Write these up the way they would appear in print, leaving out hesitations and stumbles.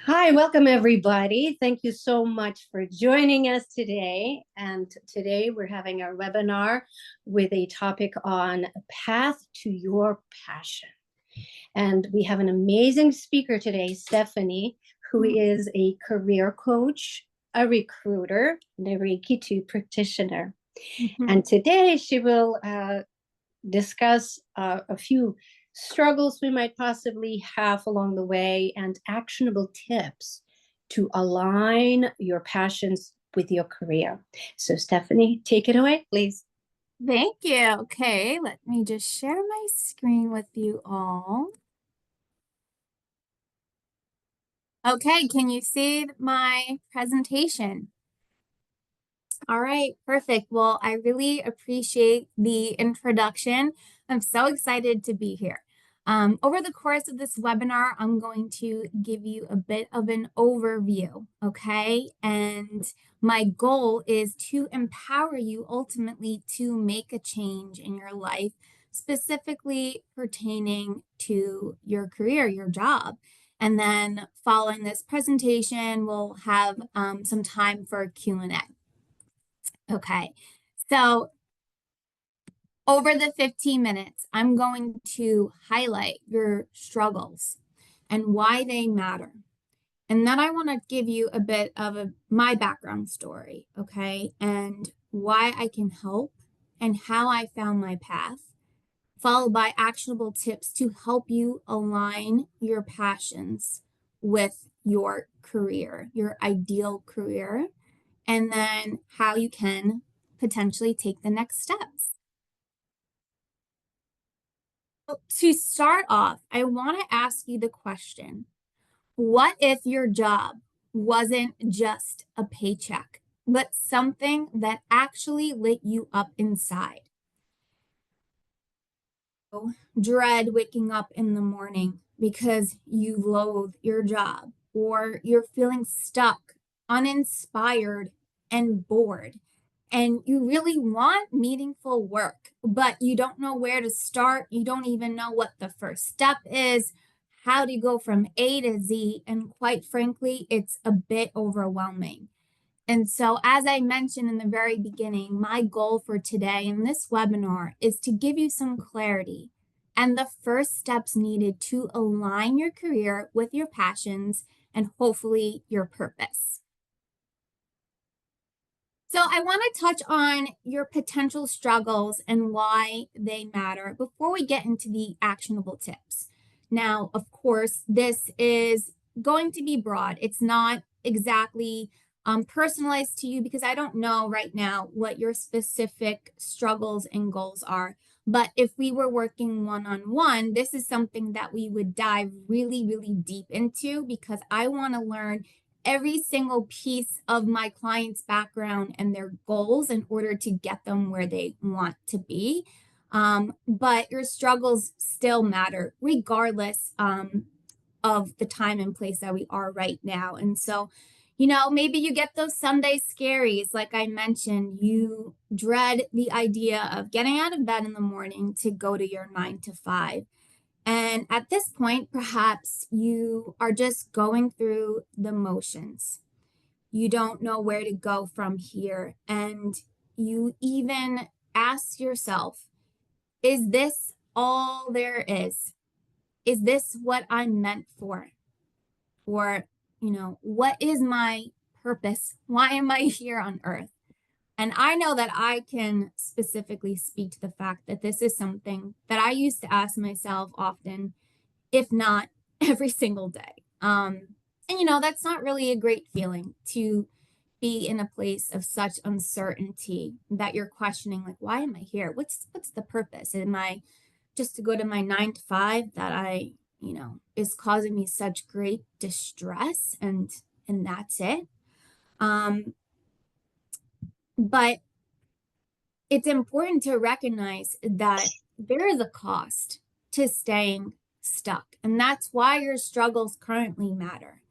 Hi, welcome everybody. Thank you so much for joining us today. And today we're having our webinar with a topic on path to your passion. And we have an amazing speaker today, Stephanie, who is a career coach, a recruiter, and a Reiki 2 practitioner. And today she will discuss a few struggles we might possibly have along the way and actionable tips to align your passions with your career. So, Stephanie, take it away, please. Thank you. Okay, let me just share my screen with you all. Okay, can you see my presentation? All right, perfect. Well, I really appreciate the introduction. I'm so excited to be here. Over the course of this webinar, I'm going to give you a bit of an overview, okay? And my goal is to empower you ultimately to make a change in your life, specifically pertaining to your career, your job. And then following this presentation, we'll have some time for Q&A. Okay, so over the 15 minutes, I'm going to highlight your struggles and why they matter. And then I want to give you a bit of my background story, okay, and why I can help and how I found my path, followed by actionable tips to help you align your passions with your career, your ideal career, and then how you can potentially take the next steps. To start off, I want to ask you the question, what if your job wasn't just a paycheck, but something that actually lit you up inside? Dread waking up in the morning because you loathe your job, or you're feeling stuck, uninspired, and bored. And you really want meaningful work, but you don't know where to start. You don't even know what the first step is. How do you go from A to Z? And quite frankly, it's a bit overwhelming. And so, as I mentioned in the very beginning, my goal for today in this webinar is to give you some clarity and the first steps needed to align your career with your passions and hopefully your purpose. So I want to touch on your potential struggles and why they matter before we get into the actionable tips. Now, of course, this is going to be broad. It's not exactly personalized to you because I don't know right now what your specific struggles and goals are. But if we were working one-on-one, this is something that we would dive really, really deep into because I want to learn every single piece of my client's background and their goals in order to get them where they want to be. But your struggles still matter regardless of the time and place that we are right now. And so, maybe you get those Sunday scaries. Like I mentioned, you dread the idea of getting out of bed in the morning to go to your 9 to 5. And at this point, perhaps you are just going through the motions. You don't know where to go from here. And you even ask yourself, is this all there is? Is this what I'm meant for? Or, what is my purpose? Why am I here on earth? And I know that I can specifically speak to the fact that this is something that I used to ask myself often, if not every single day. And that's not really a great feeling to be in a place of such uncertainty that you're questioning, like, why am I here? What's the purpose? Am I just to go to my 9 to 5 that is causing me such great distress and that's it? But it's important to recognize that there is a cost to staying stuck. And that's why your struggles currently matter.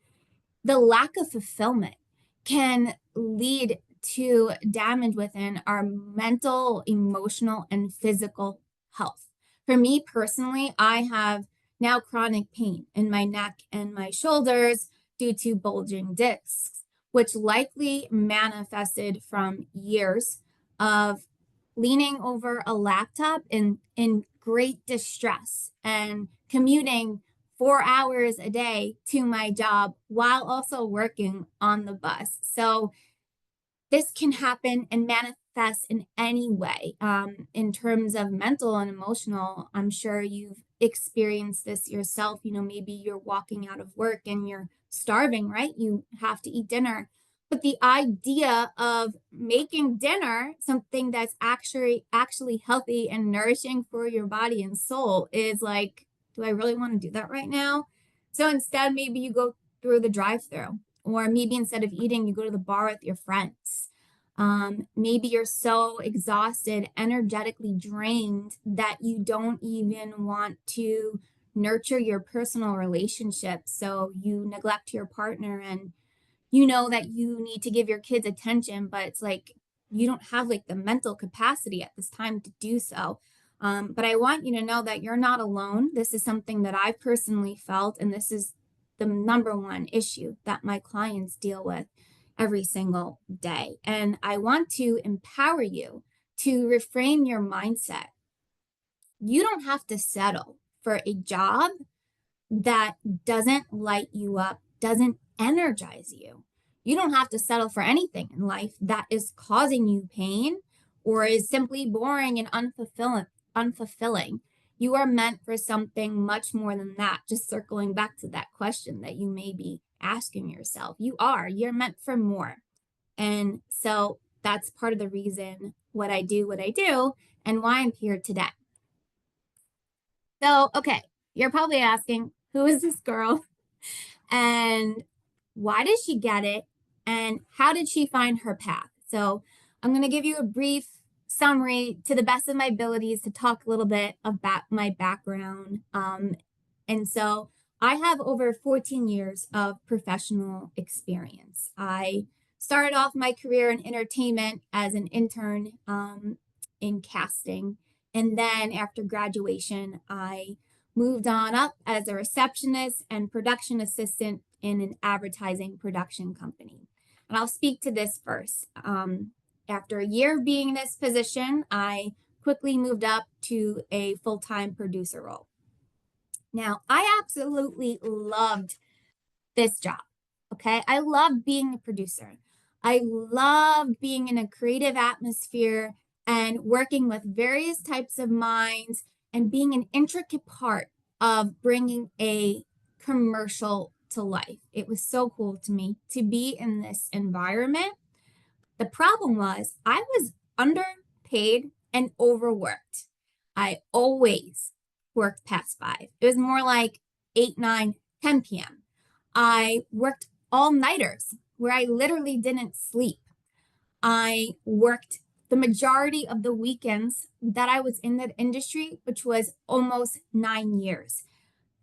The lack of fulfillment can lead to damage within our mental, emotional, and physical health. For me personally, I have now chronic pain in my neck and my shoulders due to bulging discs, which likely manifested from years of leaning over a laptop in great distress and commuting 4 hours a day to my job while also working on the bus. So this can happen and manifest in any way. In terms of mental and emotional, I'm sure you've experienced this yourself. Maybe you're walking out of work and you're starving, right? You have to eat dinner. But the idea of making dinner something that's actually healthy and nourishing for your body and soul is like, do I really want to do that right now? So instead, maybe you go through the drive-through, or maybe instead of eating, you go to the bar with your friends. Maybe you're so exhausted, energetically drained, that you don't even want to nurture your personal relationships. So you neglect your partner, and you know that you need to give your kids attention, but it's like you don't have like the mental capacity at this time to do so. But I want you to know that you're not alone. This is something that I personally felt, and this is the number one issue that my clients deal with every single day. And I want to empower you to reframe your mindset. You don't have to settle for a job that doesn't light you up, doesn't energize you. You don't have to settle for anything in life that is causing you pain or is simply boring and unfulfilling. You are meant for something much more than that. Just circling back to that question that you may be asking yourself. You're meant for more. And so that's part of the reason what I do, and why I'm here today. So, okay, you're probably asking, who is this girl? And why did she get it? And how did she find her path? So, I'm going to give you a brief summary to the best of my abilities to talk a little bit about my background. And so, I have over 14 years of professional experience. I started off my career in entertainment as an intern in casting. And then after graduation, I moved on up as a receptionist and production assistant in an advertising production company. And I'll speak to this first. After a year of being in this position, I quickly moved up to a full-time producer role. Now, I absolutely loved this job. Okay. I love being a producer. I love being in a creative atmosphere and working with various types of minds and being an intricate part of bringing a commercial to life. It was so cool to me to be in this environment. The problem was I was underpaid and overworked. I always worked past 5. It was more like 8, 9, 10 p.m. I worked all-nighters where I literally didn't sleep. I worked the majority of the weekends that I was in that industry, which was almost 9 years.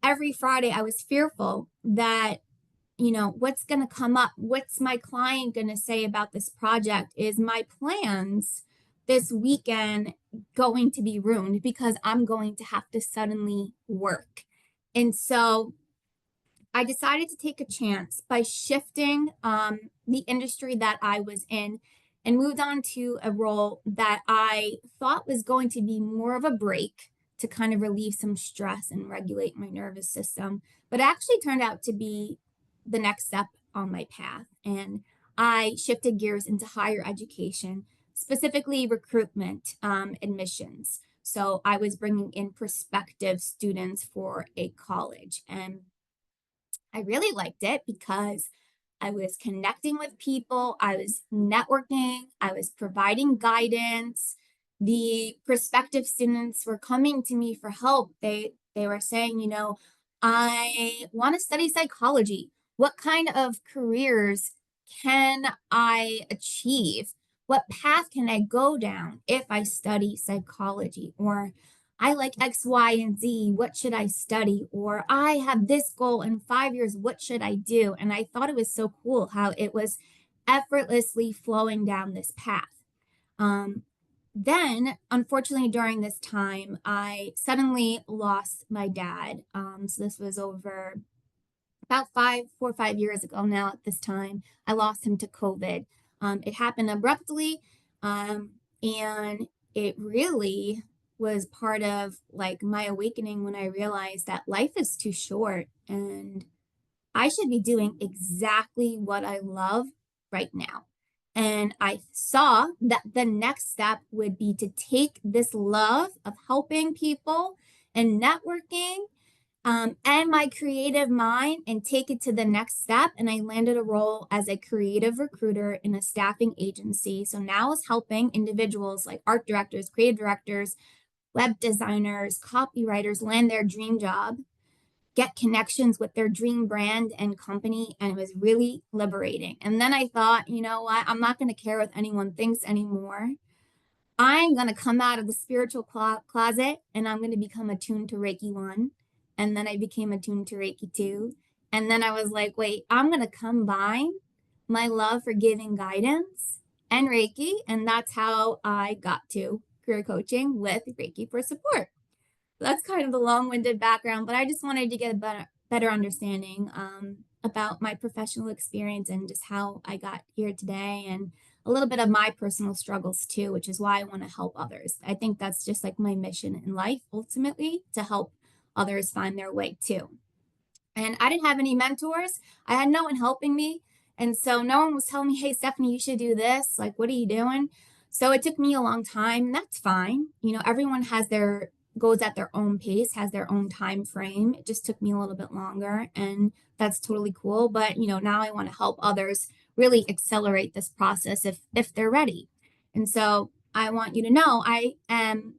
Every Friday, I was fearful that, what's going to come up? What's my client going to say about this project? Is my plans this weekend going to be ruined because I'm going to have to suddenly work? And so I decided to take a chance by shifting the industry that I was in and moved on to a role that I thought was going to be more of a break to kind of relieve some stress and regulate my nervous system, but actually turned out to be the next step on my path. And I shifted gears into higher education, specifically recruitment, admissions. So I was bringing in prospective students for a college, and I really liked it because I was connecting with people, I was networking, I was providing guidance. The prospective students were coming to me for help. They were saying, I want to study psychology. What kind of careers can I achieve? What path can I go down if I study psychology? Or I like X, Y, and Z. What should I study? Or I have this goal in 5 years. What should I do? And I thought it was so cool how it was effortlessly flowing down this path. Then, unfortunately, during this time, I suddenly lost my dad. So this was over about 4 or 5 years ago now at this time. I lost him to COVID. It happened abruptly, and it really was part of like my awakening when I realized that life is too short and I should be doing exactly what I love right now. And I saw that the next step would be to take this love of helping people and networking, and my creative mind and take it to the next step. And I landed a role as a creative recruiter in a staffing agency. So now I was helping individuals like art directors, creative directors, web designers, copywriters land their dream job, get connections with their dream brand and company. And it was really liberating. And then I thought, you know what? I'm not going to care what anyone thinks anymore. I'm going to come out of the spiritual closet and I'm going to become attuned to Reiki 1. And then I became attuned to Reiki 2. And then I was like, wait, I'm going to combine my love for giving guidance and Reiki. And that's how I got to career coaching with Reiki for support. That's kind of the long-winded background, but I just wanted to get a better understanding about my professional experience and just how I got here today, and a little bit of my personal struggles too, which is why I want to help others. I think that's just like my mission in life, ultimately, to help others find their way too. And I didn't have any mentors. I had no one helping me. And so no one was telling me, hey, Stephanie, you should do this. Like, what are you doing? So it took me a long time. And that's fine. You know, everyone has their goes at their own pace, has their own time frame. It just took me a little bit longer, and that's totally cool. But you know, now I want to help others really accelerate this process if they're ready. And so I want you to know I am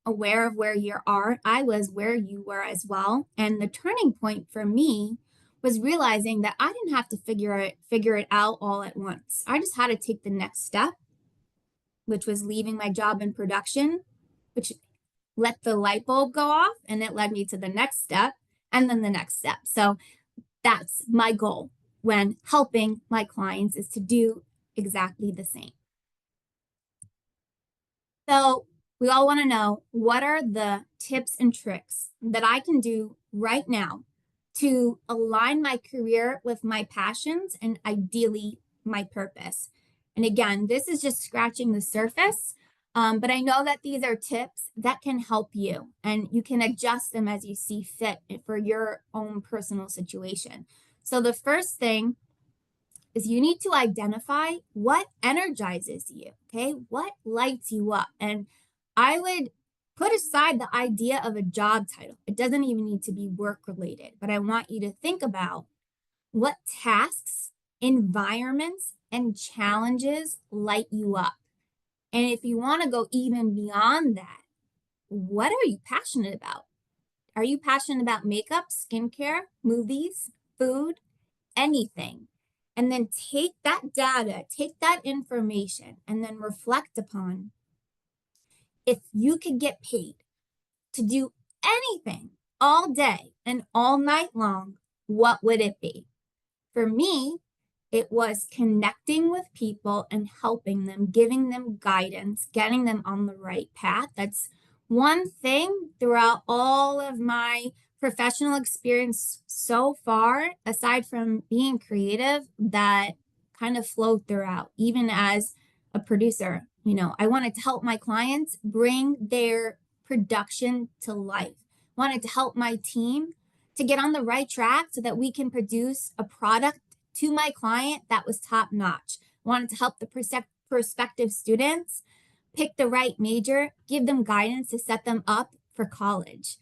aware of where you are. I was where you were as well. And the turning point for me was realizing that I didn't have to figure it out all at once. I just had to take the next step, which was leaving my job in production, which let the light bulb go off, and it led me to the next step and then the next step. So that's my goal when helping my clients, is to do exactly the same. So we all want to know, what are the tips and tricks that I can do right now to align my career with my passions and ideally my purpose? And again, this is just scratching the surface, but I know that these are tips that can help you, and you can adjust them as you see fit for your own personal situation. So the first thing is you need to identify what energizes you, okay? What lights you up? And I would put aside the idea of a job title. It doesn't even need to be work related, but I want you to think about what tasks, environments, and challenges light you up. And if you want to go even beyond that, what are you passionate about? Are you passionate about makeup, skincare, movies, food, anything? And then take that data, take that information, and then reflect upon, if you could get paid to do anything all day and all night long, what would it be? For me, it was connecting with people and helping them, giving them guidance, getting them on the right path. That's one thing throughout all of my professional experience so far, aside from being creative, that kind of flowed throughout, even as a producer. You know, I wanted to help my clients bring their production to life, wanted to help my team to get on the right track so that we can produce a product to my client that was top notch. Wanted to help the prospective students pick the right major, give them guidance to set them up for college.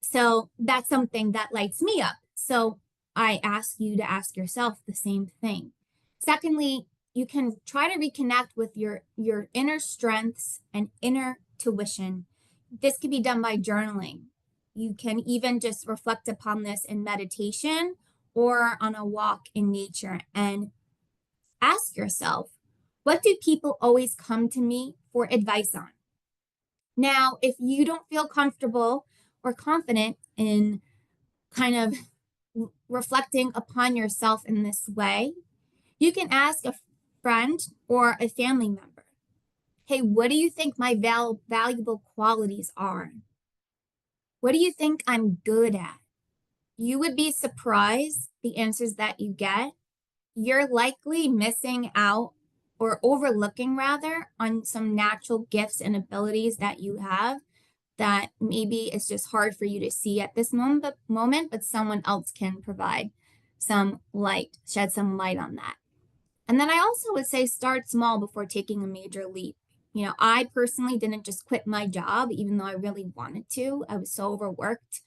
So that's something that lights me up. So I ask you to ask yourself the same thing. Secondly, you can try to reconnect with your inner strengths and inner tuition. This can be done by journaling. You can even just reflect upon this in meditation or on a walk in nature, and ask yourself, what do people always come to me for advice on? Now, if you don't feel comfortable or confident in kind of reflecting upon yourself in this way, you can ask a friend or a family member, hey, what do you think my valuable qualities are? What do you think I'm good at? you would be surprised the answers that you get. You're likely missing out or overlooking rather on some natural gifts and abilities that you have that maybe it's just hard for you to see at this moment, but someone else can provide some light, shed some light on that. And then I also would say start small before taking a major leap. I personally didn't just quit my job, even though I really wanted to. I was so overworked,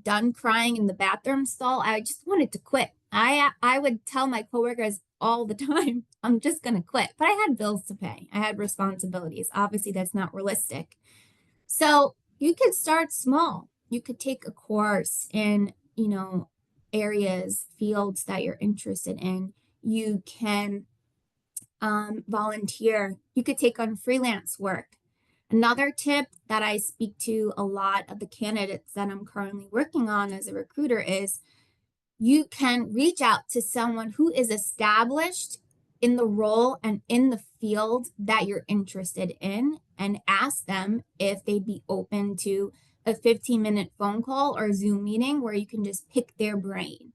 done crying in the bathroom stall. I just wanted to quit. I would tell my coworkers all the time, I'm just going to quit. But I had bills to pay. I had responsibilities. Obviously, that's not realistic. So you could start small. You could take a course in, areas, fields that you're interested in. You can volunteer. You could take on freelance work. Another tip that I speak to a lot of the candidates that I'm currently working on as a recruiter is you can reach out to someone who is established in the role and in the field that you're interested in and ask them if they'd be open to a 15-minute phone call or Zoom meeting where you can just pick their brain.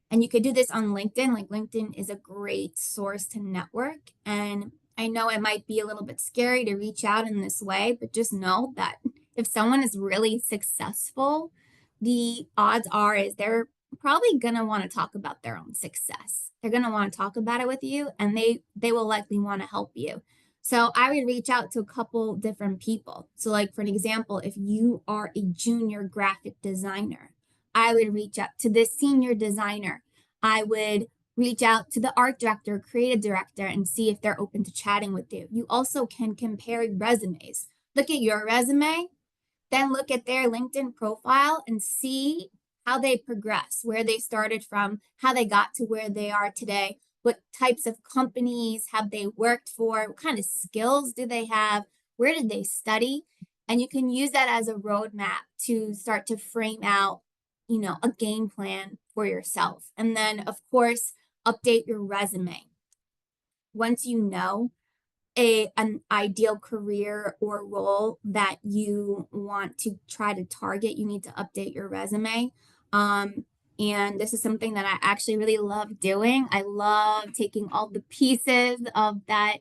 And you could do this on LinkedIn. Like LinkedIn is a great source to network. And I know it might be a little bit scary to reach out in this way, but just know that if someone is really successful, the odds are is they're probably going to want to talk about their own success. They're going to want to talk about it with you, and they will likely want to help you. So I would reach out to a couple different people. So like for an example, if you are a junior graphic designer, I would reach out to the senior designer. I would reach out to the art director, creative director, and see if they're open to chatting with you. You also can compare resumes. Look at your resume, then look at their LinkedIn profile and see how they progress, where they started from, how they got to where they are today, what types of companies have they worked for, what kind of skills do they have, where did they study? And you can use that as a roadmap to start to frame out, a game plan for yourself. And then, of course, update your resume. Once you know an ideal career or role that you want to try to target, you need to update your resume. And this is something that I actually really love doing. I love taking all the pieces of that,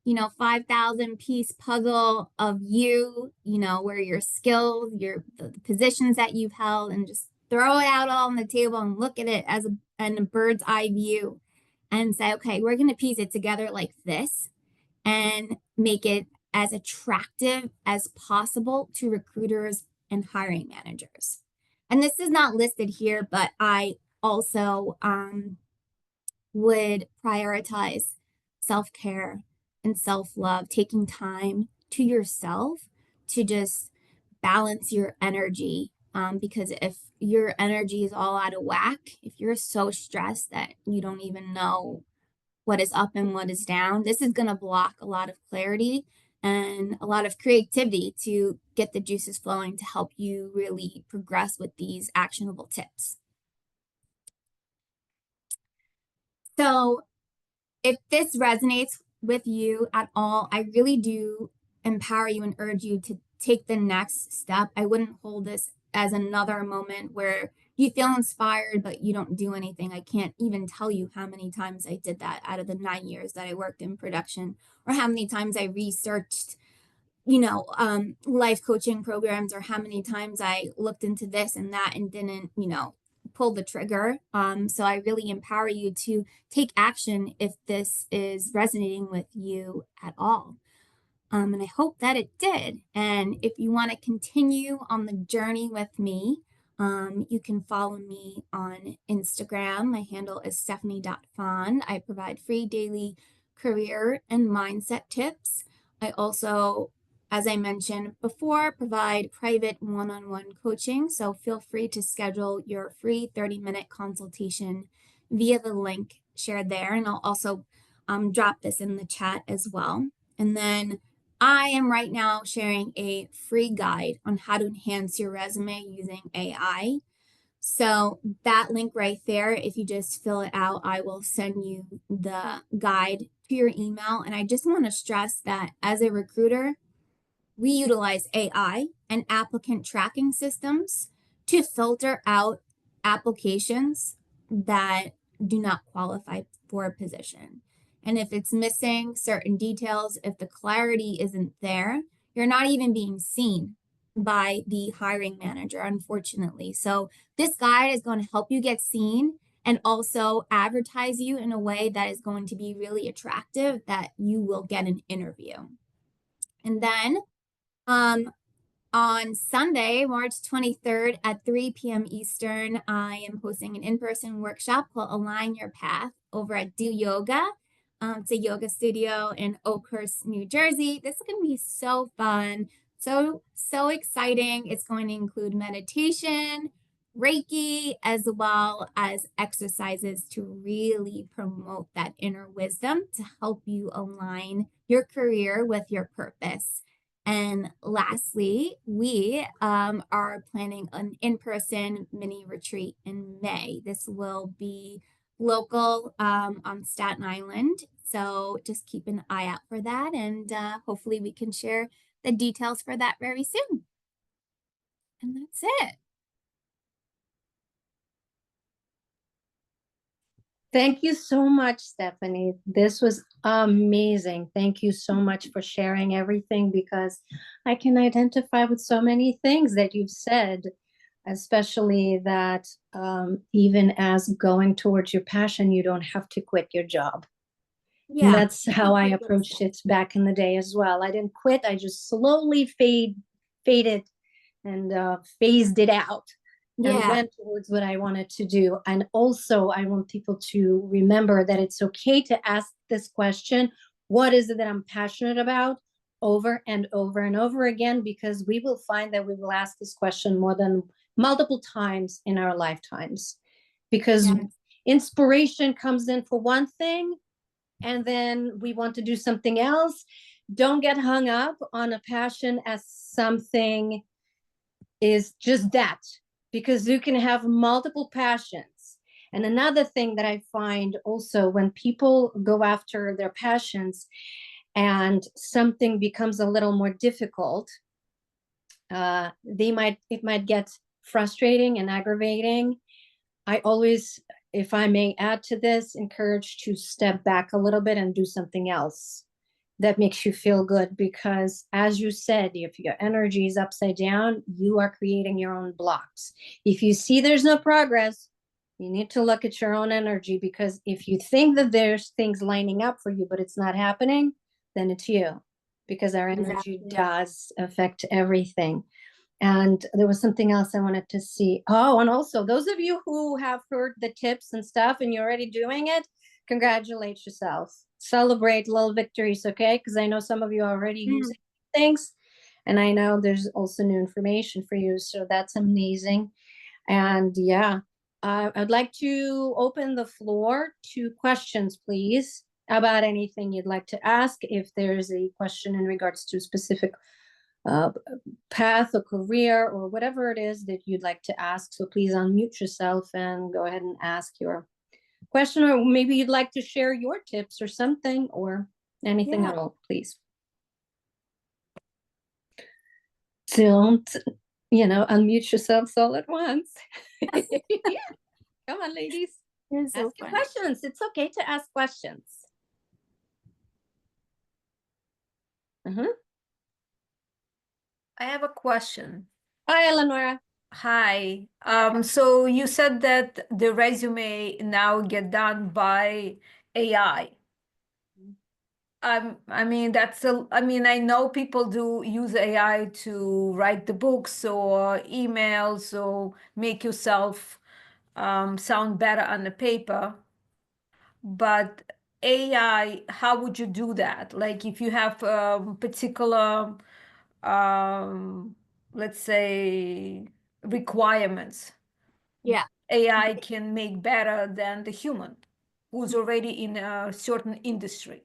5,000 piece puzzle of where your skills, the positions that you've held, and just throw it out all on the table and look at it as a bird's eye view and say, okay, we're going to piece it together like this and make it as attractive as possible to recruiters and hiring managers. And this is not listed here, but I also would prioritize self-care and self-love, taking time to yourself to just balance your energy. Because if your energy is all out of whack, if you're so stressed that you don't even know what is up and what is down, this is going to block a lot of clarity and a lot of creativity to get the juices flowing to help you really progress with these actionable tips. So if this resonates with you at all, I really do empower you and urge you to take the next step. I wouldn't hold this as another moment where you feel inspired, but you don't do anything. I can't even tell you how many times I did that out of the 9 years that I worked in production, or how many times I researched, life coaching programs, or how many times I looked into this and that and didn't, pull the trigger. So I really empower you to take action if this is resonating with you at all. And I hope that it did. And if you want to continue on the journey with me, you can follow me on Instagram. My handle is stephanie.fond. I provide free daily career and mindset tips. I also, as I mentioned before, provide private one-on-one coaching. So feel free to schedule your free 30-minute consultation via the link shared there. And I'll also drop this in the chat as well. And then I am right now sharing a free guide on how to enhance your resume using AI. So that link right there, if you just fill it out, I will send you the guide to your email. And I just want to stress that as a recruiter, we utilize AI and applicant tracking systems to filter out applications that do not qualify for a position. And if it's missing certain details, if the clarity isn't there, you're not even being seen by the hiring manager, unfortunately. So this guide is going to help you get seen and also advertise you in a way that is going to be really attractive that you will get an interview. And then um, on Sunday, March 23rd at 3 p.m. Eastern, I am hosting an in-person workshop called Align Your Path over at Do Yoga. It's a yoga studio in Oakhurst, New Jersey. This is going to be so fun, so exciting. It's going to include meditation, Reiki, as well as exercises to really promote that inner wisdom to help you align your career with your purpose. And lastly, we are planning an in-person mini retreat in May. This will be local on Staten Island. So just keep an eye out for that. And hopefully we can share the details for that very soon. And that's it. Thank you so much, Stephanie. This was amazing. Thank you so much for sharing everything, because I can identify with so many things that you've said, especially that even as going towards your passion, you don't have to quit your job. And Yeah. that's how I approached it back in the day as well. I didn't quit. I just slowly faded and phased it out and Yeah. went towards what I wanted to do. And also, I want people to remember that it's okay to ask this question: what is it that I'm passionate about? Over and over and over again, because we will find that we will ask this question more than multiple times in our lifetimes. Because Yeah. inspiration comes in for one thing, and then we want to do something else. Don't get hung up on a passion as something is just that, because you can have multiple passions. And another thing that I find also, when people go after their passions and something becomes a little more difficult, it might get frustrating and aggravating. I always, if I may add to this, encourage to step back a little bit and do something else that makes you feel good. Because as you said, if your energy is upside down, you are creating your own blocks. If you see there's no progress, you need to look at your own energy, because if you think that there's things lining up for you but it's not happening, then it's you, because our energy Exactly. does affect everything. And there was something else I wanted to see. Oh, and also, those of you who have heard the tips and stuff and you're already doing it, congratulate yourself. Celebrate little victories, okay? Because I know some of you are already using things, and I know there's also new information for you. So that's amazing. And yeah, I'd like to open the floor to questions, please, about anything you'd like to ask. If there's a question in regards to specific uh, path or career or whatever it is that you'd like to ask. So please unmute yourself and go ahead and ask your question, or maybe you'd like to share your tips or something, or anything Yeah. at all, please. Don't, unmute yourselves all at once. Yeah. Come on, ladies. You're so Ask your funny. questions. It's okay to ask questions. I have a question. Hi, Eleonora. Hi. So you said that the resume now get done by AI. I know people do use AI to write the books or emails or make yourself sound better on the paper. But AI, how would you do that? Like if you have particular um, let's say, requirements, Yeah. AI can make better than the human who's already in a certain industry.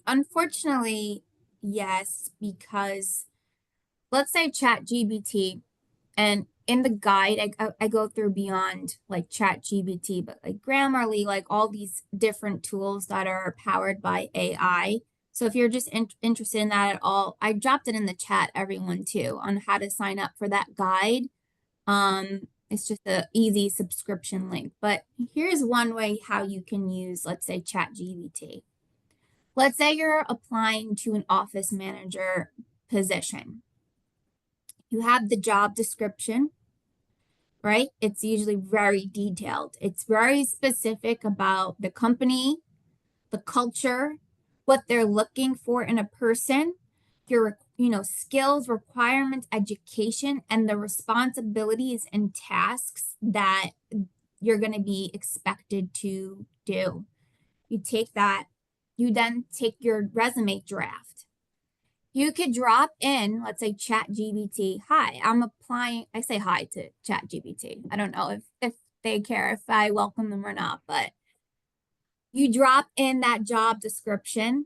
Unfortunately, yes, because let's say Chat GBT, and in the guide, I go through beyond like Chat GBT, but like Grammarly, like all these different tools that are powered by AI. So if you're just interested in that at all, I dropped it in the chat, everyone too, on how to sign up for that guide. It's just a easy subscription link. But here's one way how you can use, let's say, ChatGPT. Let's say you're applying to an office manager position. You have the job description, right? It's usually very detailed. It's very specific about the company, the culture, what they're looking for in a person, your skills, requirements, education, and the responsibilities and tasks that you're going to be expected to do. You take that, you then take your resume draft. You could drop in, let's say, ChatGPT. Hi, I'm applying. I say hi to ChatGPT. I don't know if they care if I welcome them or not, but you drop in that job description.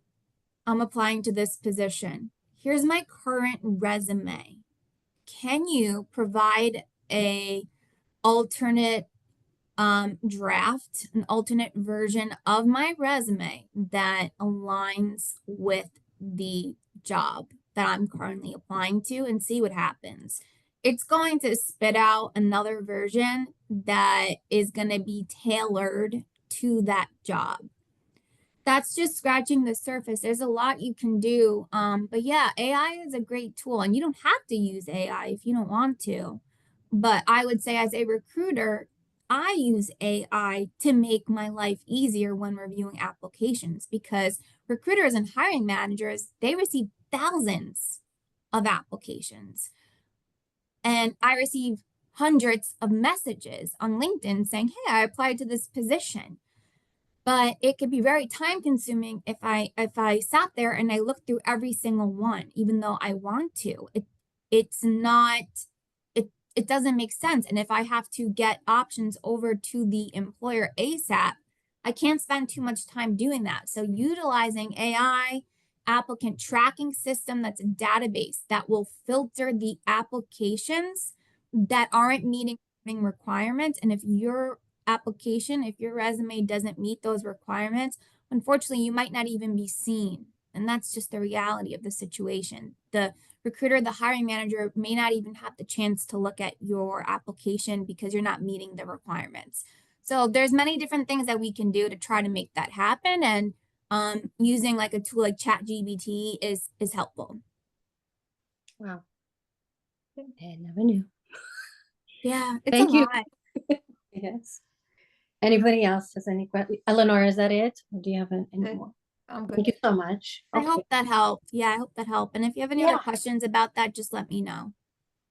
I'm applying to this position. Here's my current resume. Can you provide a alternate draft, an alternate version of my resume that aligns with the job that I'm currently applying to, and see what happens? It's going to spit out another version that is going to be tailored to that job. That's just scratching the surface. There's a lot you can do. But yeah, AI is a great tool, and you don't have to use AI if you don't want to. But I would say, as a recruiter, I use AI to make my life easier when reviewing applications, because recruiters and hiring managers, they receive thousands of applications. And I receive hundreds of messages on LinkedIn saying, hey, I applied to this position. But it could be very time consuming if I sat there and I looked through every single one, even though I want to. It doesn't make sense. And if I have to get options over to the employer ASAP, I can't spend too much time doing that. So utilizing AI applicant tracking system, that's a database that will filter the applications that aren't meeting requirements. And if your application, if your resume doesn't meet those requirements, unfortunately, you might not even be seen. And that's just the reality of the situation. The recruiter, the hiring manager may not even have the chance to look at your application because you're not meeting the requirements. So there's many different things that we can do to try to make that happen. And using like a tool like ChatGPT is helpful. Wow. I never knew. Yeah, it's Thank a you. lot. Yes. Anybody else has any questions? Eleanor, is that it? Or do you have any more? I'm good. Thank you so much. I hope that helped. Yeah, I hope that helped. And if you have any other questions about that, just let me know.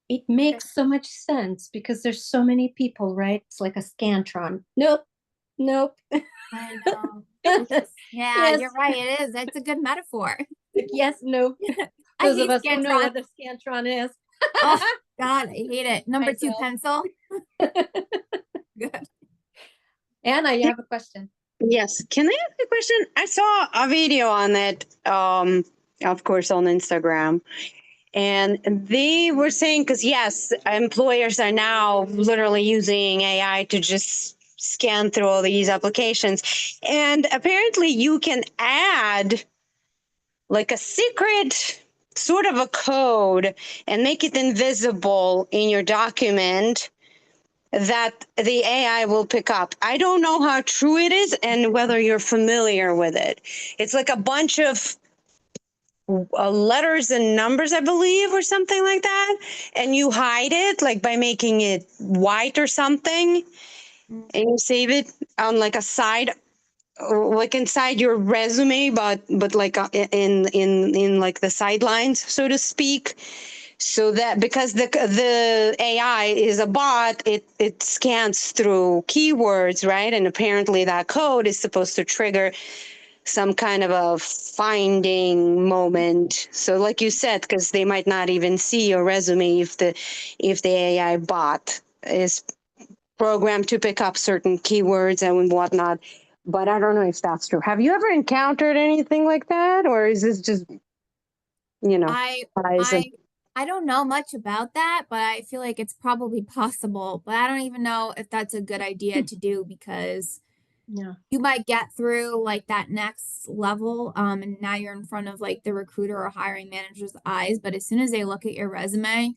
It makes so much sense because there's so many people, right? It's like a scantron. Nope. Nope. I know. Yeah, Yes. you're right. It is. It's a good metaphor. Yes, nope. I Those hate of us who know Scantron. what the scantron is. Oh, God, I hate it. Number 2 pencil. Good. Anna, you have a question. Yes. Can I ask a question? I saw a video on it, of course, on Instagram. And they were saying, because yes, employers are now literally using AI to just scan through all these applications. And apparently you can add like a secret sort of a code and make it invisible in your document that the AI will pick up. I don't know how true it is and whether you're familiar with it. It's like a bunch of letters and numbers, I believe, or something like that. And you hide it like by making it white or something, and you save it on like a side, like inside your resume, but like in like the sidelines, so to speak. So that because the AI is a bot, it scans through keywords, right? And apparently that code is supposed to trigger some kind of a finding moment. So like you said, because they might not even see your resume if the AI bot is programmed to pick up certain keywords and whatnot. But I don't know if that's true. Have you ever encountered anything like that, or is this just, I don't know much about that, but I feel like it's probably possible. But I don't even know if that's a good idea to do, because you might get through like that next level, and now you're in front of like the recruiter or hiring manager's eyes. But as soon as they look at your resume,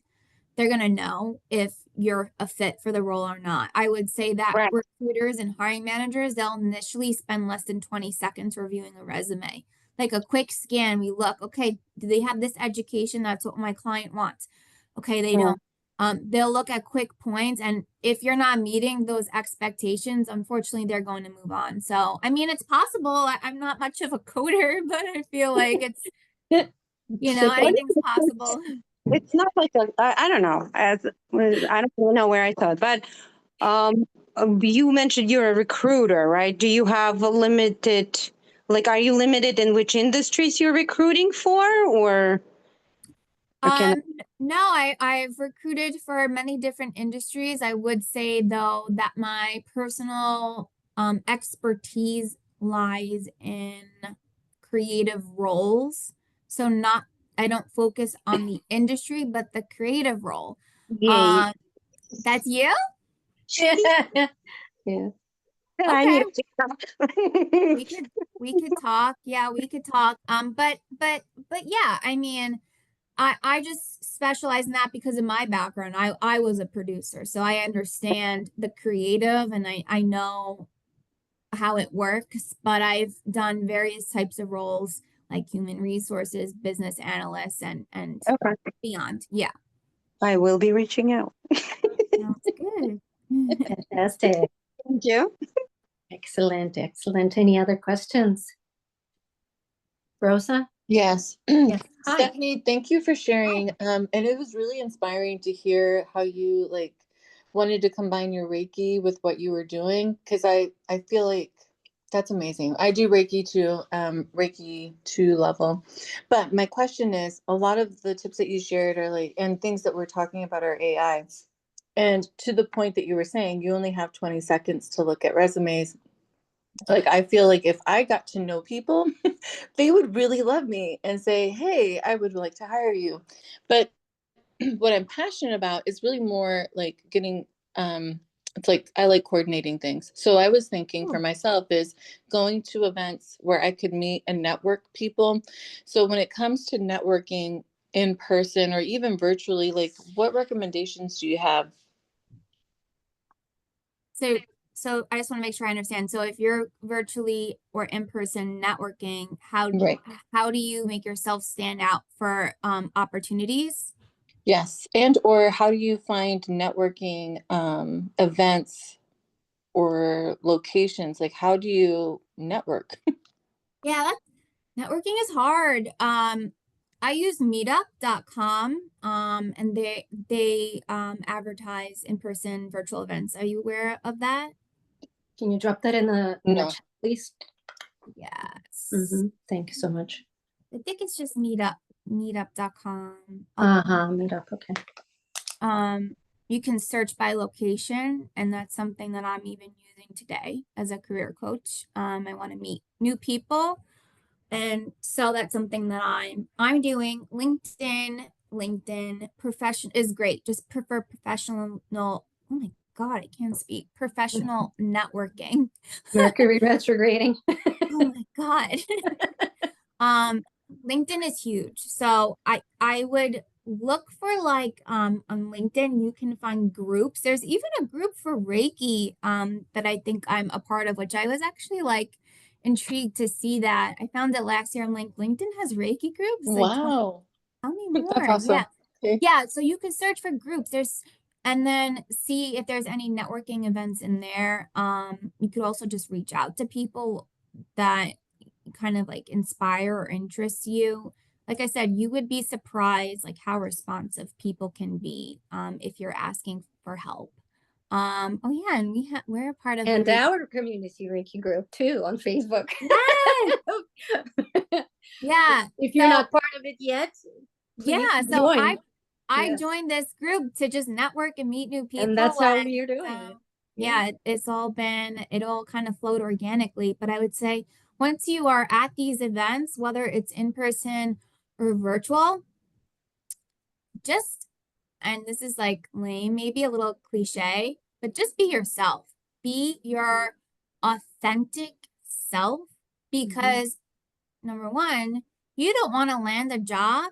they're gonna know if you're a fit for the role or not. I would say that Right. recruiters and hiring managers, they'll initially spend less than 20 seconds reviewing a resume. Like a quick scan, we look, okay, do they have this education? That's what my client wants. Okay, they don't. They'll look at quick points, and if you're not meeting those expectations, unfortunately, they're going to move on. So, I mean, it's possible. I'm not much of a coder, but I feel like it's, anything's possible. It's not like I don't know. I don't really know where I thought, but you mentioned you're a recruiter, right? Do you have a limited, like, are you limited in which industries you're recruiting for, or can No, I've recruited for many different industries. I would say though that my personal expertise lies in creative roles. So not I don't focus on the industry, but the creative role. yeah, That's you? Yeah. I Okay. need We could talk. Yeah, we could talk. But yeah, I mean, I just specialize in that because of my background. I was a producer, so I understand the creative and I know how it works, but I've done various types of roles like human resources, business analysts, and Okay. beyond. Yeah. I will be reaching out. Sounds good. Fantastic. Thank you. Excellent. Excellent. Any other questions? Rosa? Yes. Yes. Hi. Stephanie, thank you for sharing. And it was really inspiring to hear how you like wanted to combine your Reiki with what you were doing. Cause I feel like that's amazing. I do Reiki too, Reiki 2 level. But my question is, a lot of the tips that you shared are like, and things that we're talking about are AI. And to the point that you were saying, you only have 20 seconds to look at resumes. Like, I feel like if I got to know people, they would really love me and say, hey, I would like to hire you. But what I'm passionate about is really more like getting, it's like I like coordinating things. So I was thinking for myself is going to events where I could meet and network people. So when it comes to networking in person or even virtually, like what recommendations do you have? So I just want to make sure I understand. So if you're virtually or in person networking, Right. how do you make yourself stand out for opportunities? Yes. And or how do you find networking events or locations? Like how do you network? Yeah, networking is hard. I use meetup.com and they advertise in-person virtual events. Are you aware of that? Can you drop that in the No. chat, please? Yes. Thank you so much. I think it's just meetup.com. Meetup. Okay. You can search by location, and that's something that I'm even using today as a career coach. I want to meet new people, and so that's something that I'm doing. LinkedIn profession is great. Just prefer professional. Oh my God, I can't speak. Professional networking. Mercury retrograding. Oh my God. LinkedIn is huge. So I would look for like on LinkedIn you can find groups. There's even a group for Reiki that I think I'm a part of, which I was actually like intrigued to see that. I found it last year. I'm like, LinkedIn has Reiki groups. Like, Wow. tell me That's more. awesome. Yeah. Okay. Yeah, so you can search for groups. And then see if there's any networking events in there. You could also just reach out to people that kind of like inspire or interest you. Like I said, you would be surprised like how responsive people can be if you're asking for help. Oh yeah, and we're a part of And the our community Reiki group too on Facebook. yeah. If you're not part of it yet, please So join. I joined this group to just network and meet new people. And that's how we're doing it. Yeah, it all kind of flowed organically. But I would say once you are at these events, whether it's in person or virtual, and this is like lame, maybe a little cliche, but just be yourself. Be your authentic self because number one, you don't want to land a job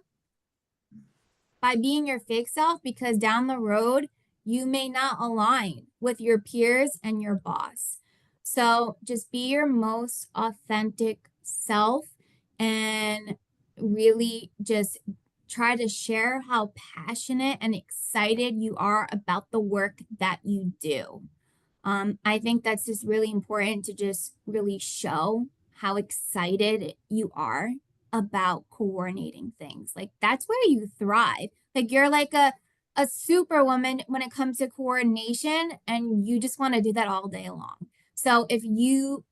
by being your fake self because down the road You may not align with your peers and your boss. So just be your most authentic self and really just try to share how passionate and excited you are about the work that you do. I think that's just really important to just really show how excited you are about coordinating things. Like that's where you thrive. Like you're like a superwoman when it comes to coordination, and you just want to do that all day long. So if you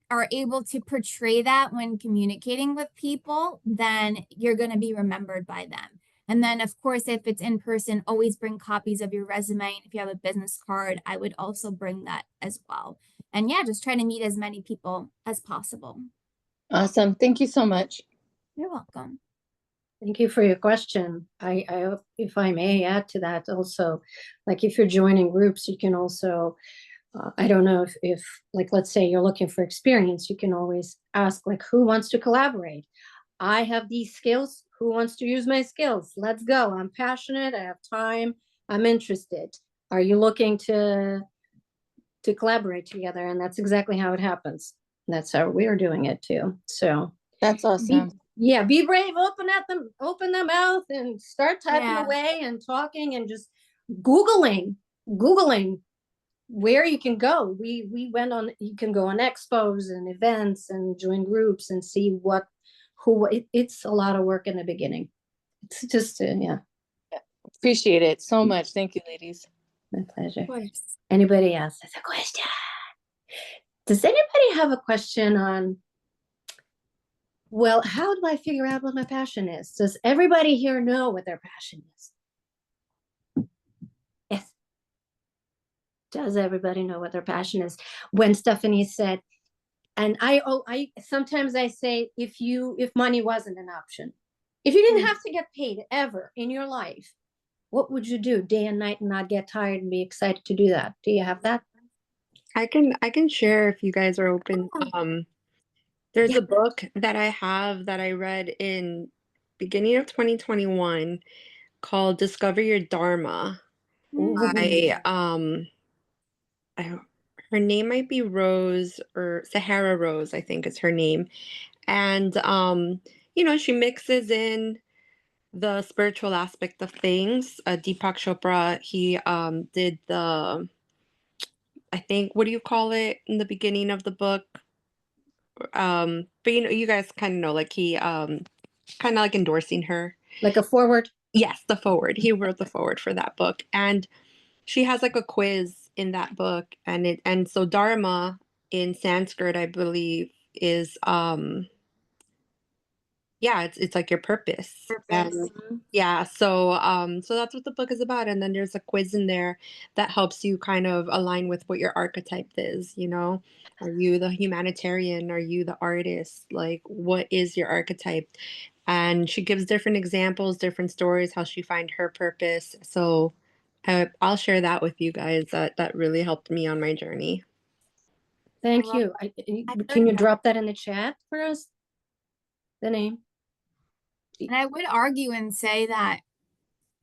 are able to portray that when communicating with people, then you're going to be remembered by them. And then, of course, if it's in person, always bring copies of your resume. And if you have a business card, I would also bring that as well. And yeah, just try to meet as many people as possible. Awesome. Thank you so much. You're welcome. Thank you for your question. I if I may add to that also, like if you're joining groups, you can also, I don't know if like, let's say you're looking for experience, you can always ask like, who wants to collaborate? I have these skills. Who wants to use my skills? Let's go. I'm passionate. I have time. I'm interested. Are you looking to collaborate together? And that's exactly how it happens. That's how we're doing it too. So That's awesome. be brave. Open their mouth and start typing away and talking and just googling where you can go. We went on. You can go on expos and events and join groups and see it's a lot of work in the beginning. It's just Appreciate it so much. Thank you, ladies. My pleasure. Of course. Anybody else has a question? Does anybody have a question on, well, how do I figure out what my passion is? Does everybody here know what their passion is? Yes. Does everybody know what their passion is? When Stephanie said, and I sometimes I say, if money wasn't an option, if you didn't have to get paid ever in your life, what would you do day and night and not get tired and be excited to do that? Do you have that? I can share if you guys are open. There's a book that I have that I read in beginning of 2021 called Discover Your Dharma by her name might be Rose or Sahara Rose, I think is her name. And she mixes in the spiritual aspect of things. Deepak Chopra, he did the, I think, what do you call it in the beginning of the book? But you guys kind of know, like he kind of like endorsing her. Like a forward? Yes, the forward. He wrote the forward for that book. And she has like a quiz in that book, and so Dharma in Sanskrit, I believe, is it's like your purpose. And so that's what the book is about. And then there's a quiz in there that helps you kind of align with what your archetype is. Are you the humanitarian? Are you the artist? Like, what is your archetype? And she gives different examples, different stories, how she find her purpose. So I'll share that with you guys. That really helped me on my journey. Thank you. Can you drop that in the chat for us? The name? And I would argue and say that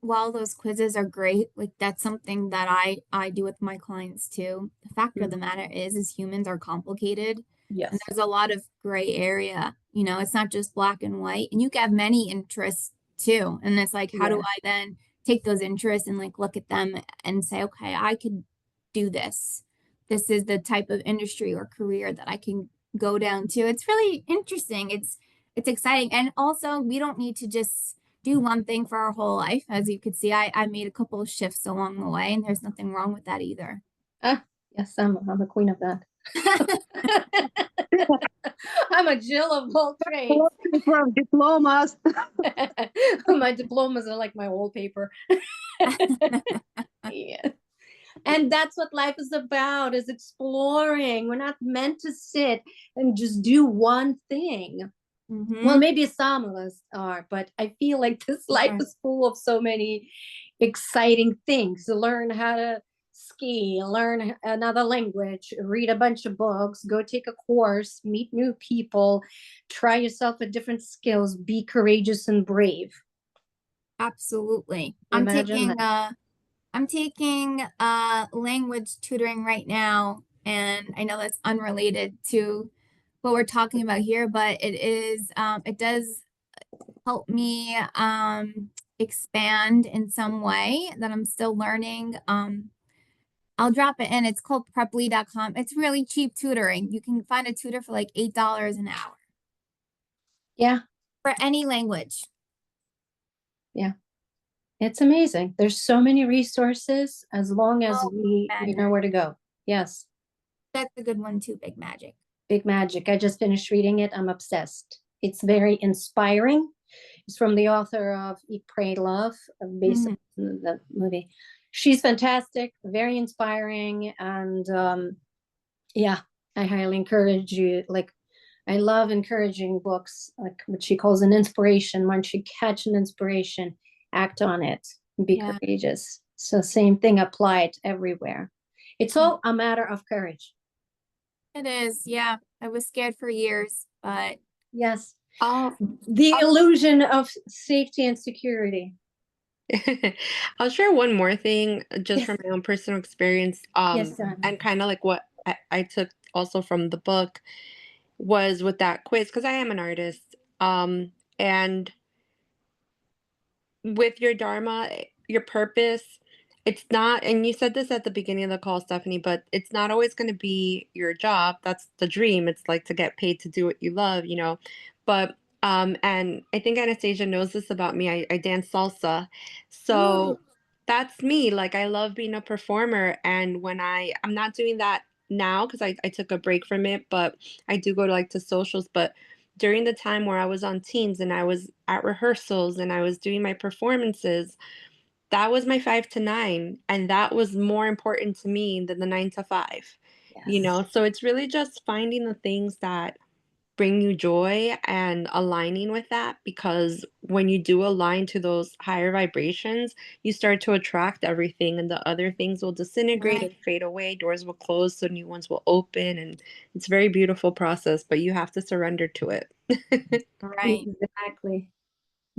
while those quizzes are great, like that's something that I do with my clients too. The fact of the matter is humans are complicated. Yes. And there's a lot of gray area. It's not just black and white. And you can have many interests too. And it's like, how do I then take those interests and like look at them and say, okay, I could do this. This is the type of industry or career that I can go down to. It's really interesting. It's exciting. And also we don't need to just do one thing for our whole life. As you could see, I made a couple of shifts along the way, and there's nothing wrong with that either. Yes, I'm a queen of that. I'm a Jill of all trades. From diplomas. My diplomas are like my wallpaper. Yeah. And that's what life is about, is exploring. We're not meant to sit and just do one thing. Well, maybe some of us are, but I feel like this life is full of so many exciting things. Learn how to ski, learn another language, read a bunch of books, go take a course, meet new people, try yourself at different skills, be courageous and brave. Absolutely. Imagine I'm taking language tutoring right now, and I know that's unrelated to what we're talking about here, but it does help me expand in some way that I'm still learning. I'll drop it in. It's called preply.com. It's really cheap tutoring. You can find a tutor for like $8 an hour Yeah, for any language. yeah. It's amazing. There's so many resources as long as Oh, we magic. know where to go. Yes, That's a good one too, Big Magic. Big Magic. I just finished reading it. I'm obsessed. It's very inspiring. It's from the author of Eat, Pray, Love, based on the movie. She's fantastic, very inspiring, and yeah, I highly encourage you. Like, I love encouraging books, like what she calls an inspiration. Once you catch an inspiration, act on it, be Yeah. courageous. So same thing applied everywhere. It's all a matter of courage. It is. Yeah. I was scared for years, but Yes. Oh, The illusion of safety and security. I'll share one more thing just Yes. from my own personal experience. Yes, Donna. And kind of like what I took also from the book was with that quiz, because I am an artist. And with your Dharma, your purpose, it's not, and you said this at the beginning of the call, Stephanie, but it's not always going to be your job. That's the dream. It's like to get paid to do what you love, you know. But and I think Anastasia knows this about me. I dance salsa. So that's me. Like I love being a performer. And when I'm not doing that now because I took a break from it, but I do go to like to socials. But during the time where I was on teams and I was at rehearsals and I was doing my performances, that was my 5 to 9. And that was more important to me than the 9 to 5, you Yes. know? So it's really just finding the things that bring you joy and aligning with that, because when you do align to those higher vibrations, you start to attract everything and the other things will disintegrate Right. and fade away. Doors will close, so new ones will open. And it's a very beautiful process, but you have to surrender to it. Right. Exactly.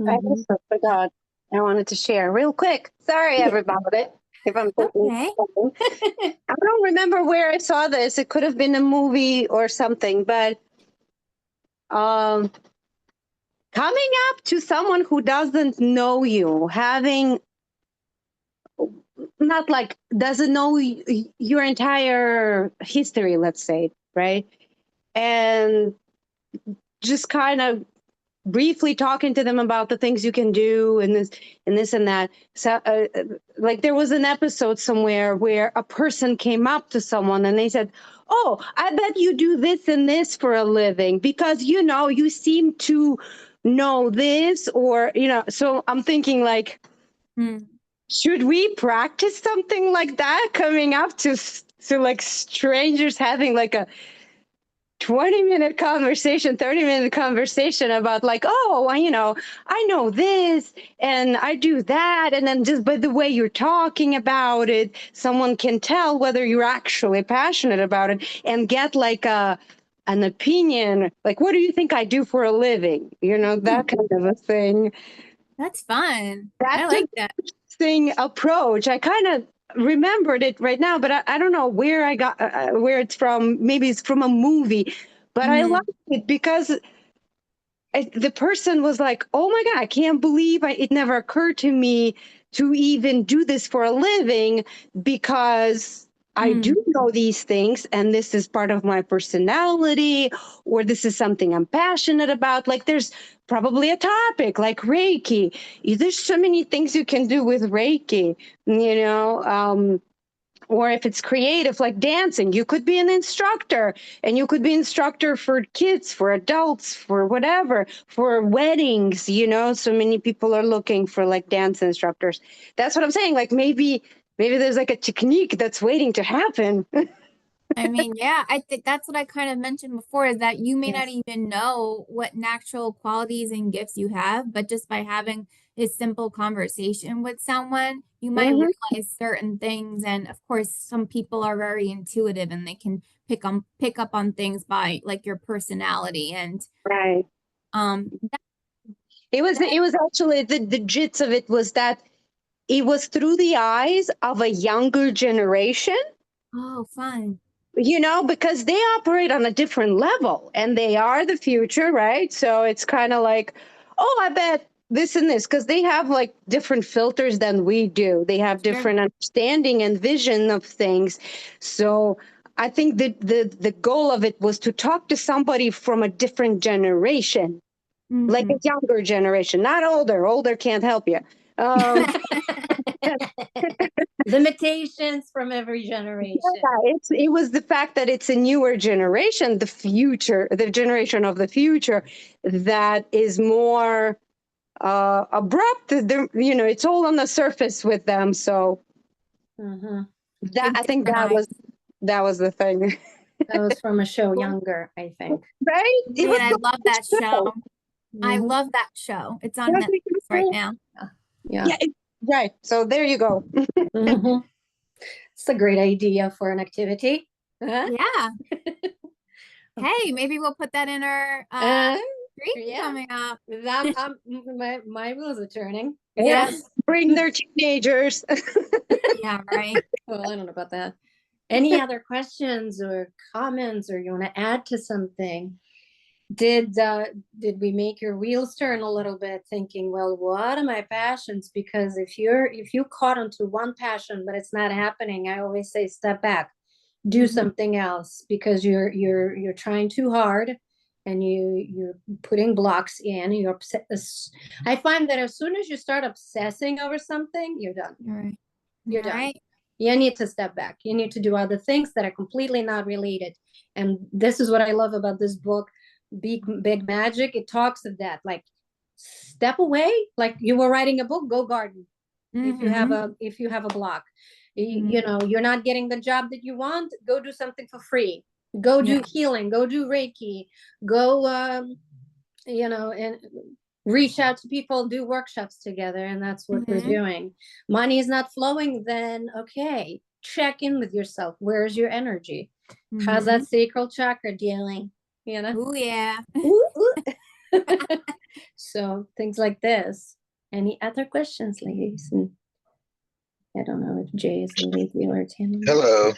I Mhm. also forgot. I wanted to share real quick. Sorry, everybody, if I'm taking Okay. something. I don't remember where I saw this. It could have been a movie or something, but um, coming up to someone who doesn't know you, having not like doesn't know your entire history, let's say, right? And just kind of briefly talking to them about the things you can do and this and that. So like there was an episode somewhere where a person came up to someone and they said, oh, I bet you do this and this for a living because you know you seem to know this, or you know. So I'm thinking like, should we practice something like that, coming up to like strangers, having like a 20-minute conversation, 30-minute conversation about like, oh, well, you know, I know this and I do that. And then just by the way you're talking about it, someone can tell whether you're actually passionate about it and get like an opinion. Like, what do you think I do for a living? You know, that kind of a thing. That's fun. I That's like that. thing approach. I kind of remembered it right now, but I don't know where I got where it's from. Maybe it's from a movie, but I liked it because the person was like, "Oh my God, I can't believe it never occurred to me to even do this for a living because I do know these things and this is part of my personality, or this is something I'm passionate about." Like there's probably a topic like Reiki. There's so many things you can do with Reiki, you know. Or if it's creative like dancing, you could be an instructor, and you could be instructor for kids, for adults, for whatever, for weddings, you know. So many people are looking for like dance instructors. That's what I'm saying. Like maybe there's like a technique that's waiting to happen. I mean, yeah, I think that's what I kind of mentioned before, is that you may not Yes. even know what natural qualities and gifts you have, but just by having a simple conversation with someone, you might Mhm. realize certain things. And of course, some people are very intuitive and they can pick up on things by like your personality. And Right. um It was actually the gist of it was that it was through the eyes of a younger generation, Oh, fun. because they operate on a different level and they are the future, right? So it's kind of like, oh, I bet this and this, because they have like different filters than we do. They have Sure. different understanding and vision of things. So I think that the goal of it was to talk to somebody from a different generation, like a Mhm. younger generation, not older. Older can't help you. Limitations from every generation. Yeah, it was the fact that it's a newer generation, the generation of the future, that is more abrupt. It's all on the surface with them. So Mhm. that Big I think different eyes. that was the thing, That was from a show Cool. Younger, I think. right? It was Man, I love that show. I Mhm. love that show. It's on Netflix right now. Yeah. Yeah, right. So there you go. Mhm. It's a great idea for an activity. Huh? Yeah. Hey, maybe we'll put that in our Uh, streak yeah. coming up. My wheels are turning. Yeah. Yes, bring their teenagers. Yeah, right. Well, I don't know about that. Any other questions or comments, or you want to add to something? Did we make your wheels turn a little bit, thinking, well, what are my passions? Because if you caught onto one passion but it's not happening, I always say step back, do Mhm. something else, because you're trying too hard, and you're putting blocks in. I find that as soon as you start obsessing over something, you're done. You're right. You're You're done. right. You need to step back. You need to do other things that are completely not related. And this is what I love about this book, Big Magic. It talks of that, like, step away, like you were writing a book, go garden. If you have a block, you're not getting the job that you want, go do something for free. Go do Yeah. healing, go do Reiki, go and reach out to people, do workshops together. And that's what we're doing. Money is not flowing, then okay, check in with yourself. Where's your energy? How's that sacral chakra dealing? Oh yeah. Ooh, ooh. So things like this. Any other questions, ladies? And I don't know if Jay is a lady or a gentleman. Hello.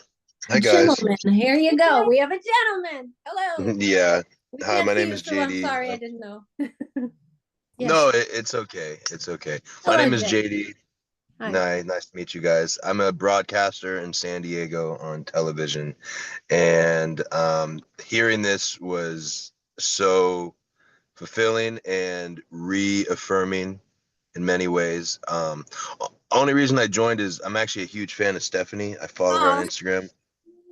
Hi, guys. Gentleman, here you go. We have a gentleman. Hello. Yeah. We Hi, can't my see name you, is so I'm JD. sorry, I didn't know. Yes. No, it's okay. It's okay. My Hello, name is Jay. JD. Hi. Nice to meet you guys. I'm a broadcaster in San Diego on television, and hearing this was so fulfilling and reaffirming in many ways. Only reason I joined is I'm actually a huge fan of Stephanie. I follow her on Oh, Instagram.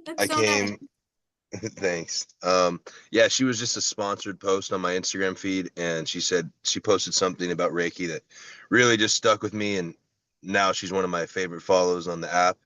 that's I so nice. came Thanks. Yeah, she was just a sponsored post on my Instagram feed, and she said she posted something about Reiki that really just stuck with me, and now she's one of my favorite follows on the app.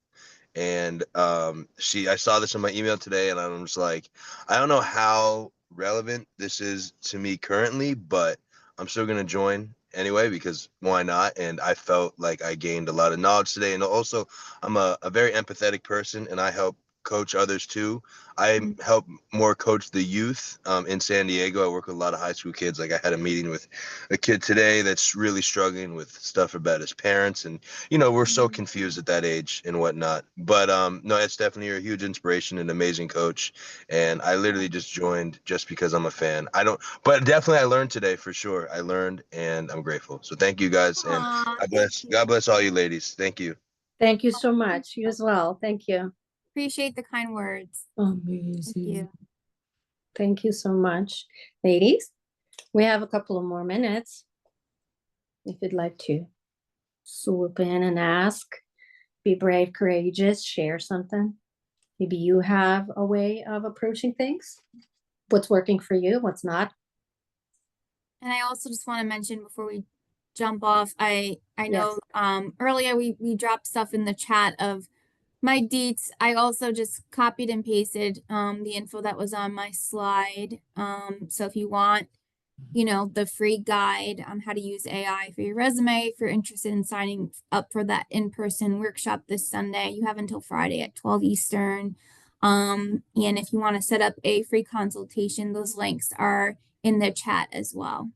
And I saw this in my email today, and I'm just like, I don't know how relevant this is to me currently, but I'm still gonna join anyway because why not? And I felt like I gained a lot of knowledge today, and also I'm a very empathetic person, and I help coach others too. I help more coach the youth in San Diego. I work with a lot of high school kids. Like I had a meeting with a kid today that's really struggling with stuff about his parents, and we're so confused at that age and whatnot. But no, it's definitely a huge inspiration, an amazing coach, and I literally just joined just because I'm a fan. But definitely I learned today for sure. I learned, and I'm grateful. So thank you guys, and Aw, God bless all you ladies. Thank you. Thank you so much. You as well. Thank you. appreciate the kind words. Thank you. Thank you so much. Ladies, we have a couple of more minutes. If you'd like to swoop in and ask, be brave, courageous, share something. Maybe you have a way of approaching things. What's working for you, what's not. And I also just want to mention before we jump off, I know earlier we dropped stuff in the chat of my deets. I also just copied and pasted the info that was on my slide. So if you want, the free guide on how to use AI for your resume, if you're interested in signing up for that in-person workshop this Sunday, you have until Friday at 12 Eastern. And if you want to set up a free consultation, those links are in the chat as well.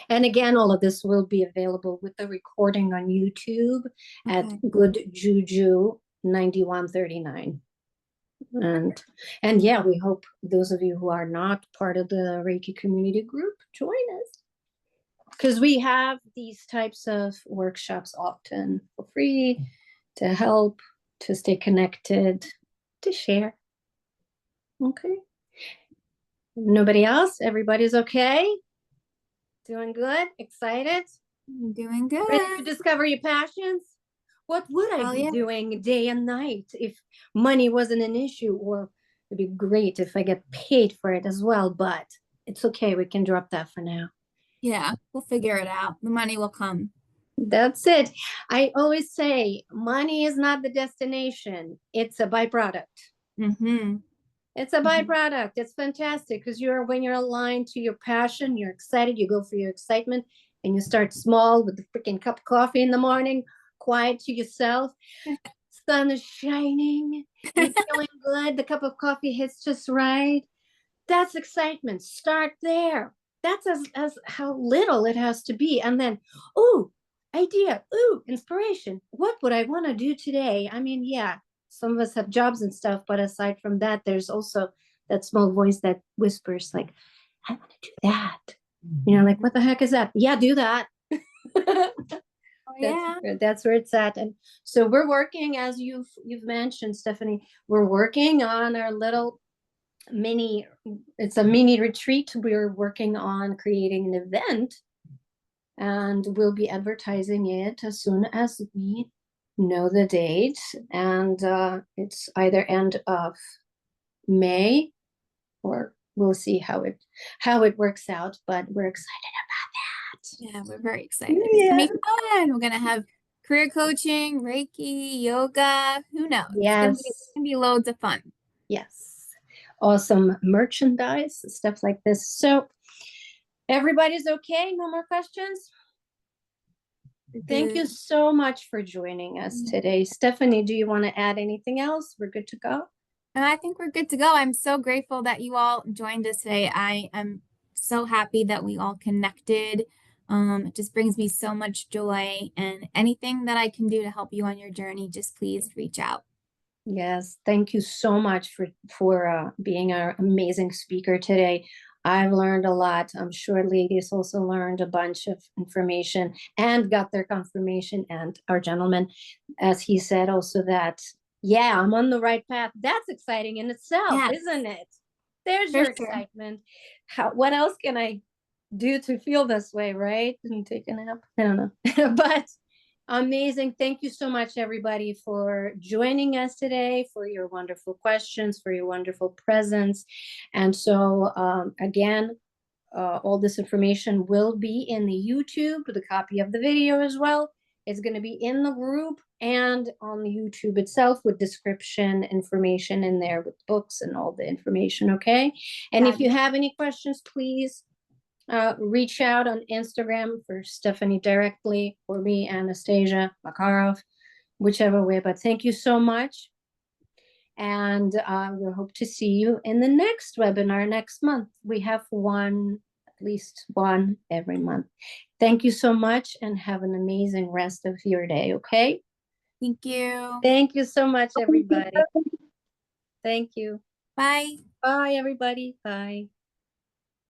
And again, all of this will be available with the recording on YouTube at Okay. Good Juju 9139. And yeah, we hope those of you who are not part of the Reiki community group join us, because we have these types of workshops often for free to help, to stay connected, to share. Okay. Nobody else? Everybody's okay? Doing good? Excited? I'm doing Ready to good. discover your passions? What would I Hell be yeah. doing day and night if money wasn't an issue? Or it'd be great if I get paid for it as well, but it's okay. We can drop that for now. Yeah, we'll figure it out. The money will come. That's it. I always say money is not the destination. It's a byproduct. Mm-hmm. It's a Mhm. byproduct. It's fantastic because when you're aligned to your passion, you're excited, you go for your excitement, and you start small with the freaking cup of coffee in the morning, quiet to yourself. Sun is shining, you're feeling good, the cup of coffee hits just right. That's excitement. Start there. That's as how little it has to be. And then, ooh, idea, ooh, inspiration. What would I want to do today? I mean, yeah, some of us have jobs and stuff, but aside from that, there's also that small voice that whispers, like, I want to do that. You know, like, what the heck is that? Yeah, do that. Oh yeah. That's where it's at. And so we're working, as you've mentioned, Stephanie, we're working on our little it's a mini retreat. We're working on creating an event, and we'll be advertising it as soon as we know the date. And it's either end of May, or we'll see how it works out, but we're excited about that. Yeah, we're very excited. It's gonna be fun. We're gonna have career coaching, Reiki, yoga. Who knows? Yes. It's gonna be loads of fun. Yes. Awesome merchandise, stuff like this. So everybody's okay? No more questions? Thank you so much for joining us today. Stephanie, do you want to add anything else? We're good to go? And I think we're good to go. I'm so grateful that you all joined us today. I am so happy that we all connected. It just brings me so much joy, and anything that I can do to help you on your journey, just please reach out. Yes, thank you so much for being our amazing speaker today. I've learned a lot. I'm sure ladies also learned a bunch of information and got their confirmation. And our gentleman, as he said also, that, yeah, I'm on the right path. That's exciting in itself, Yes. isn't it? There's For your sure. excitement. What else can I do to feel this way, right? And take a nap. I don't know. But amazing. Thank you so much, everybody, for joining us today, for your wonderful questions, for your wonderful presence. And so, again, all this information will be in the YouTube, the copy of the video as well. It's going to be in the group and on the YouTube itself with description information in there with books and all the information, okay? And if you have any questions, please reach out on Instagram for Stephanie directly, or me, Anastasia Makarov, whichever way. But thank you so much. And we hope to see you in the next webinar next month. We have one, at least one every month. Thank you so much, and have an amazing rest of your day, okay? Thank you. Thank you so much, everybody. Thank you. Bye. Bye, everybody. Bye.